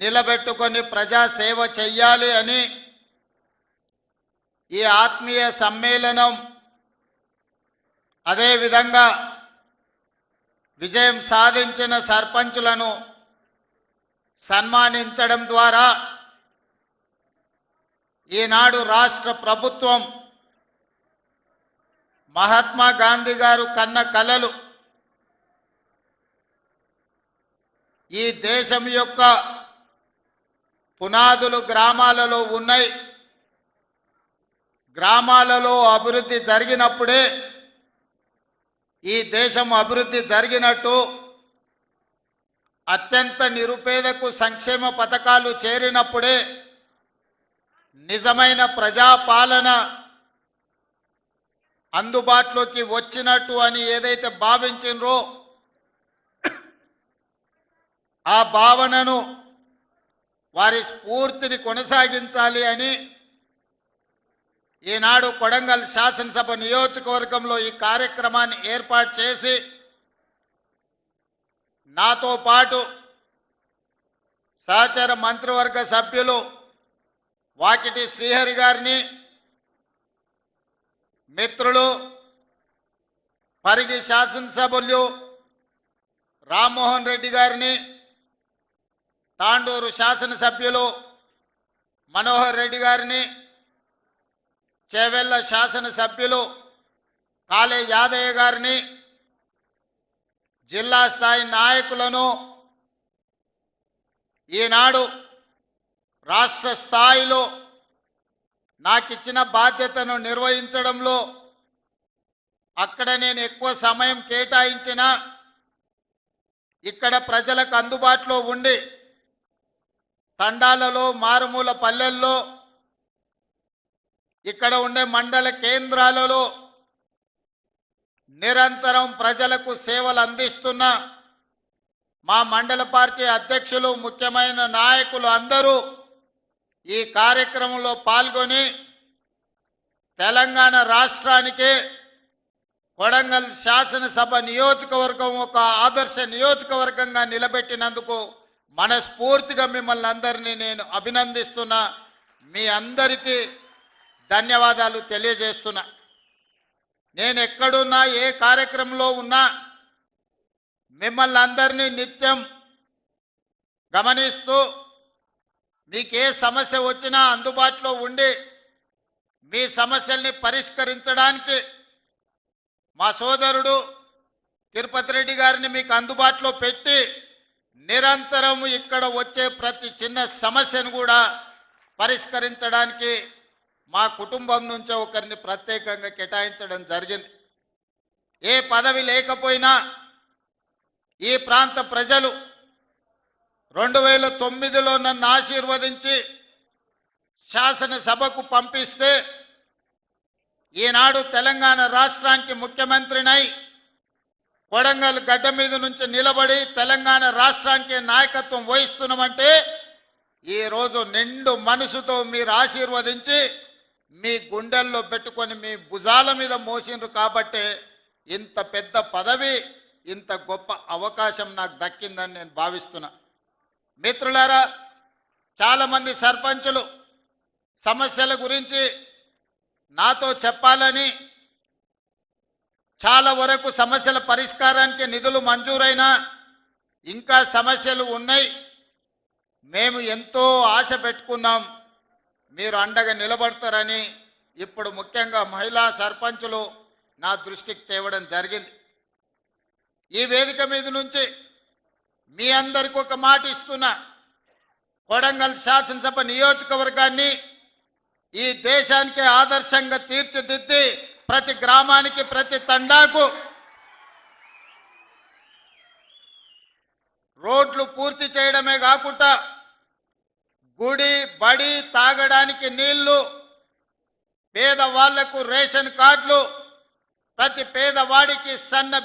నిలబెట్టుకొని ప్రజా సేవ చెయ్యాలి అని ఈ ఆత్మీయ సమ్మేళనం అదే విధంగా విజయం సాధించిన సర్పంచులను సన్మానించడం ద్వారా ఈనాడు రాష్ట్ర ప్రభుత్వం మహాత్మా గాంధీ గారు కన్న కలలు ఈ దేశం యొక్క పునాదులు గ్రామాలలో ఉన్నాయి. గ్రామాలలో అభివృద్ధి జరిగినప్పుడే ఈ దేశం అభివృద్ధి జరిగినట్టు, అత్యంత నిరుపేదకు సంక్షేమ పథకాలు చేరినప్పుడే నిజమైన ప్రజాపాలన అందుబాటులోకి వచ్చినట్టు అని ఏదైతే భావించినరో ఆ భావనను వారి స్ఫూర్తిని కొనసాగించాలి అని ఈనాడు కొడంగల్ శాసనసభ నియోజకవర్గంలో ఈ కార్యక్రమాన్ని ఏర్పాటు చేసి నాతో పాటు సహచర మంత్రివర్గ సభ్యులు వాకిటి శ్రీహరి గారిని, మిత్రులు పరిగి శాసనసభ్యులు రామ్మోహన్ రెడ్డి గారిని, తాండూరు శాసనసభ్యులు మనోహర్ రెడ్డి గారిని, చేవెళ్ల శాసనసభ్యులు కాళే యాదయ్య గారిని, జిల్లా స్థాయి నాయకులను, ఈనాడు రాష్ట్ర స్థాయిలో నాకిచ్చిన బాధ్యతను నిర్వహించడంలో అక్కడ నేను ఎక్కువ సమయం కేటాయించినా ఇక్కడ ప్రజలకు అందుబాటులో ఉండి తండాలలో, మారుమూల పల్లెల్లో, ఇక్కడ ఉండే మండల కేంద్రాలలో నిరంతరం ప్రజలకు సేవలు అందిస్తున్న మా మండల పార్టీ అధ్యక్షులు, ముఖ్యమైన నాయకులు అందరూ ఈ కార్యక్రమంలో పాల్గొని తెలంగాణ రాష్ట్రానికి కొడంగల్ శాసనసభ నియోజకవర్గం ఒక ఆదర్శ నియోజకవర్గంగా నిలబెట్టినందుకు మనస్ఫూర్తిగా మిమ్మల్ని అందరినీ నేను అభినందిస్తున్నా. మీ అందరికీ ధన్యవాదాలు తెలియజేస్తున్నా. నేను ఎక్కడున్నా, ఏ కార్యక్రమంలో ఉన్నా మిమ్మల్ని అందరినీ నిత్యం గమనిస్తూ మీకే సమస్య వచ్చినా అందుబాటులో ఉండి మీ సమస్యల్ని పరిష్కరించడానికి మా సోదరుడు తిరుపతి రెడ్డి గారిని మీకు అందుబాటులో పెట్టి నిరంతరం ఇక్కడ వచ్చే ప్రతి చిన్న సమస్యను కూడా పరిష్కరించడానికి మా కుటుంబం నుంచే ఒకరిని ప్రత్యేకంగా కేటాయించడం జరిగింది. ఏ పదవి లేకపోయినా ఈ ప్రాంత ప్రజలు 2009లో నన్ను ఆశీర్వదించి శాసనసభకు పంపిస్తే ఈనాడు తెలంగాణ రాష్ట్రానికి ముఖ్యమంత్రినై కొడంగల్ గడ్డ మీద నుంచి నిలబడి తెలంగాణ రాష్ట్రానికి నాయకత్వం వహిస్తున్నామంటే ఈరోజు నిండు మనసుతో మీరు ఆశీర్వదించి మీ గుండెల్లో పెట్టుకొని మీ భుజాల మీద మోసిండ్రు కాబట్టే ఇంత పెద్ద పదవి, ఇంత గొప్ప అవకాశం నాకు దక్కిందని నేను భావిస్తున్నా. మిత్రులారా, చాలామంది సర్పంచులు సమస్యల గురించి నాతో చెప్పాలని, చాలా వరకు సమస్యల పరిష్కారానికి నిధులు మంజూరైనా ఇంకా సమస్యలు ఉన్నాయి, మేము ఎంతో ఆశ పెట్టుకున్నాం, మీరు అండగా నిలబడతారని ఇప్పుడు ముఖ్యంగా మహిళా సర్పంచులు నా దృష్టికి తేవడం జరిగింది. ఈ వేదిక మీద నుంచి మీ అందరికీ ఒక మాట ఇస్తున్నా, కొడంగల్ శాసనసభ నియోజకవర్గాన్ని ఈ దేశానికి ఆదర్శంగా తీర్చిదిద్ది ప్రతి గ్రామానికి, ప్రతి తండాకు రోడ్లు పూర్తి చేయడమే కాకుండా గుడి, బడి, తాగడానికి నీళ్లు, పేదవాళ్లకు రేషన్ కార్డులు, ప్రతి పేదవాడికి సన్న